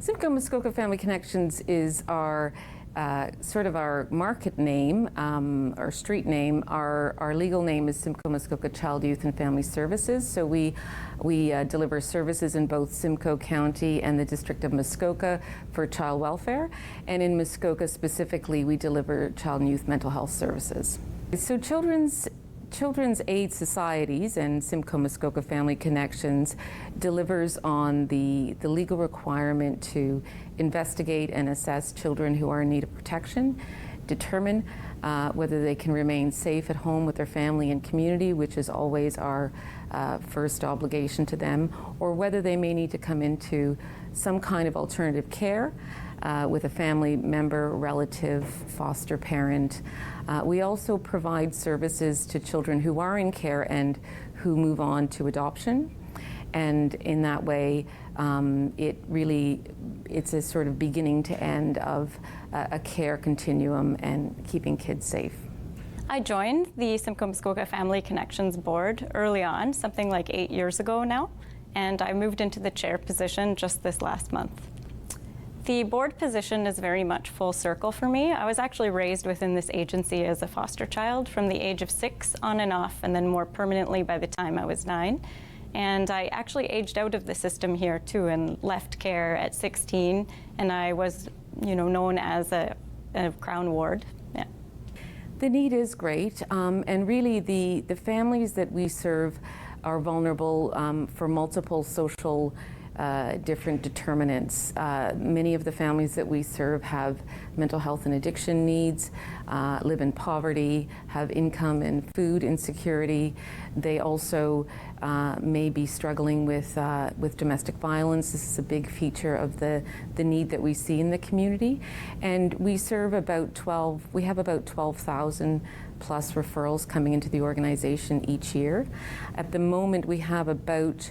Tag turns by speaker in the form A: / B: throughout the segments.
A: Simcoe and Muskoka Family Connections is our sort of our market name, our street name. Our legal name is Simcoe Muskoka Child, Youth and Family Services. So we deliver services in both Simcoe County and the District of Muskoka for child welfare. And in Muskoka specifically, we deliver child and youth mental health services. So Children's Aid Societies and Simcoe Muskoka Family Connections delivers on the legal requirement to investigate and assess children who are in need of protection, determine whether they can remain safe at home with their family and community, which is always our first obligation to them, or whether they may need to come into some kind of alternative care with a family member, relative, foster parent. We also provide services to children who are in care and who move on to adoption. And in that way, it's a sort of beginning to end of a care continuum and keeping kids safe.
B: I joined the Simcoe Muskoka Family Connections board early on, something like 8 years ago now, and I moved into the chair position just this last month. The board position is very much full circle for me. I was actually raised within this agency as a foster child from the age of 6 on and off, and then more permanently by the time I was 9. And I actually aged out of the system here too and left care at 16, and I was, known as a Crown ward. Yeah.
A: The need is great, and really the families that we serve are vulnerable for multiple social different determinants. Many of the families that we serve have mental health and addiction needs, live in poverty, have income and food insecurity. They also may be struggling with domestic violence. This is a big feature of the need that we see in the community. And we serve we have about 12,000 plus referrals coming into the organization each year. At the moment, we have about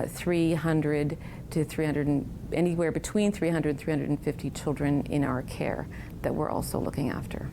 A: 300 to 300, anywhere between 300 and 350 children in our care that we're also looking after.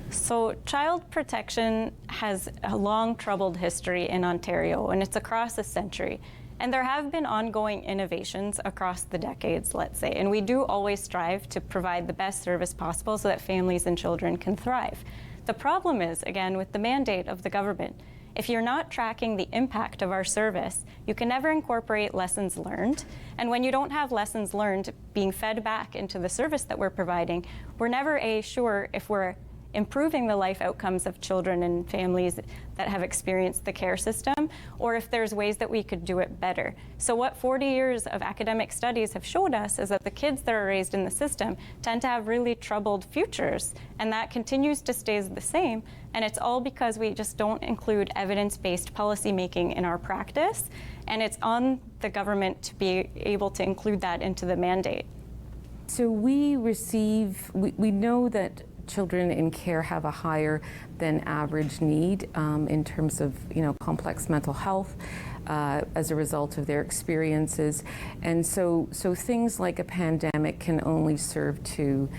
B: So child protection has a long troubled history in Ontario, and it's across a century. And there have been ongoing innovations across the decades, let's say, and we do always strive to provide the best service possible so that families and children can thrive. The problem is, again, with the mandate of the government, if you're not tracking the impact of our service, you can never incorporate lessons learned. And when you don't have lessons learned being fed back into the service that we're providing, we're never sure if we're improving the life outcomes of children and families that have experienced the care system, or if there's ways that we could do it better. So what 40 years of academic studies have showed us is that the kids that are raised in the system tend to have really troubled futures, and that continues to stay the same, and it's all because we just don't include evidence-based policy making in our practice, and it's on the government to be able to include that into the mandate.
A: So we know that children in care have a higher than average need in terms of complex mental health as a result of their experiences, and so things like a pandemic can only serve to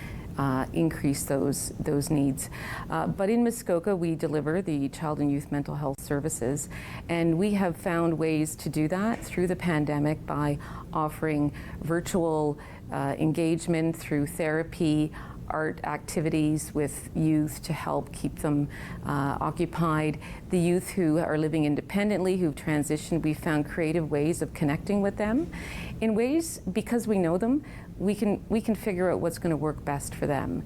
A: increase those needs. But in Muskoka, we deliver the child and youth mental health services, and we have found ways to do that through the pandemic by offering virtual engagement through therapy, art activities with youth to help keep them occupied. The youth who are living independently, who've transitioned, we found creative ways of connecting with them in ways, because we know them, we can figure out what's going to work best for them.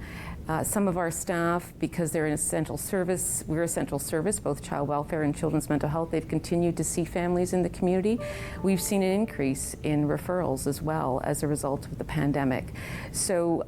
A: Some of our staff, because they're an essential service, we're essential service, both child welfare and children's mental health, they've continued to see families in the community. We've seen an increase in referrals as well as a result of the pandemic. So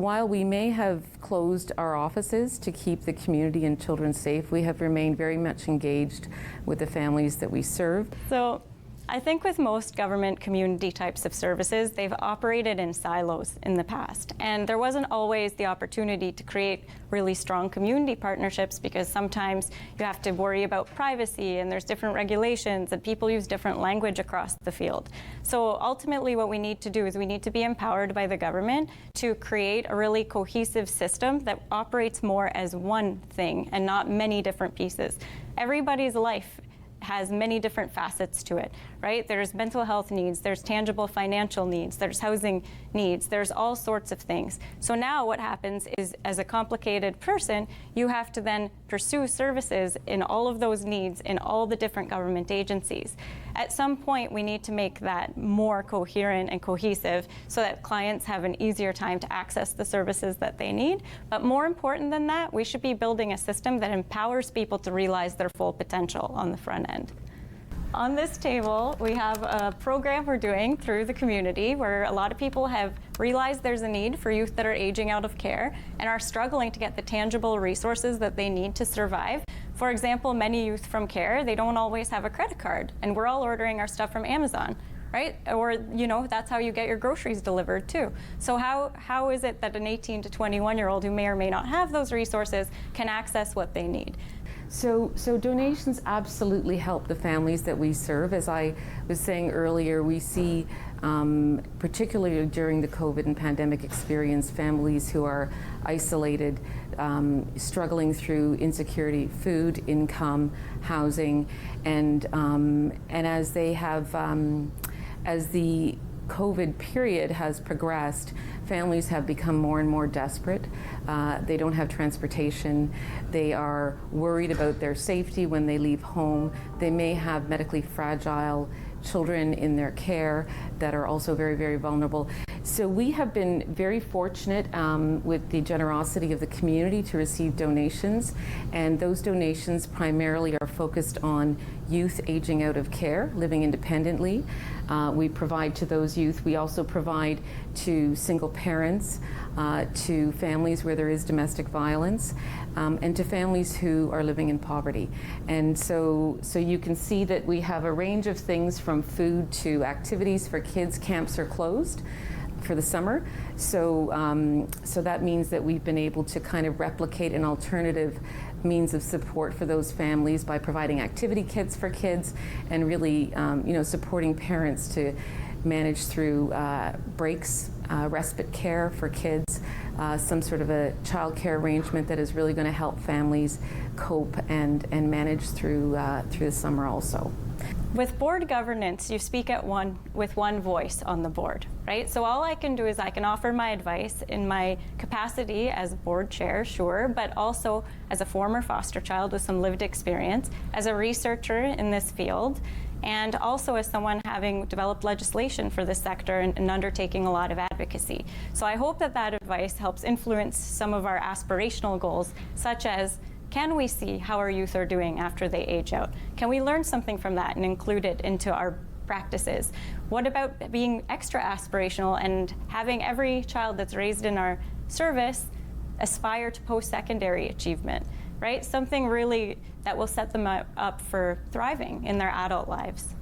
A: while we may have closed our offices to keep the community and children safe, we have remained very much engaged with the families that we serve.
B: So I think with most government community types of services, they've operated in silos in the past. And there wasn't always the opportunity to create really strong community partnerships, because sometimes you have to worry about privacy and there's different regulations and people use different language across the field. So ultimately what we need to do is we need to be empowered by the government to create a really cohesive system that operates more as one thing and not many different pieces. Everybody's life has many different facets to it, right? There's mental health needs, there's tangible financial needs, there's housing needs, there's all sorts of things. So now what happens is, as a complicated person, you have to then pursue services in all of those needs in all the different government agencies. At some point, we need to make that more coherent and cohesive so that clients have an easier time to access the services that they need. But more important than that, we should be building a system that empowers people to realize their full potential on the front end. On this table, we have a program we're doing through the community where a lot of people have realized there's a need for youth that are aging out of care and are struggling to get the tangible resources that they need to survive. For example, many youth from care, they don't always have a credit card, and we're all ordering our stuff from Amazon, right? Or, you know, that's how you get your groceries delivered too. So how is it that an 18 to 21-year-old who may or may not have those resources can access what they need?
A: So donations absolutely help the families that we serve. As I was saying earlier, we see, particularly during the COVID and pandemic experience, families who are isolated, struggling through insecurity, food, income, housing, and as they have, as the COVID period has progressed, families have become more and more desperate. They don't have transportation. They are worried about their safety when they leave home. They may have medically fragile children in their care that are also very, very vulnerable. So we have been very fortunate with the generosity of the community to receive donations, and those donations primarily are focused on youth aging out of care, living independently. We provide to those youth. We also provide to single parents, to families where there is domestic violence, and to families who are living in poverty. And so you can see that we have a range of things from food to activities for kids. Camps are closed for the summer. So that means that we've been able to kind of replicate an alternative means of support for those families by providing activity kits for kids and really supporting parents to manage through breaks, respite care for kids, some sort of a child care arrangement that is really going to help families cope and manage through the summer also.
B: With board governance, you speak with one voice on the board, right? So all I can do is I can offer my advice in my capacity as board chair, sure, but also as a former foster child with some lived experience, as a researcher in this field, and also as someone having developed legislation for this sector and undertaking a lot of advocacy. So I hope that advice helps influence some of our aspirational goals, such as, can we see how our youth are doing after they age out? Can we learn something from that and include it into our practices? What about being extra aspirational and having every child that's raised in our service aspire to post-secondary achievement, right? Something really that will set them up for thriving in their adult lives.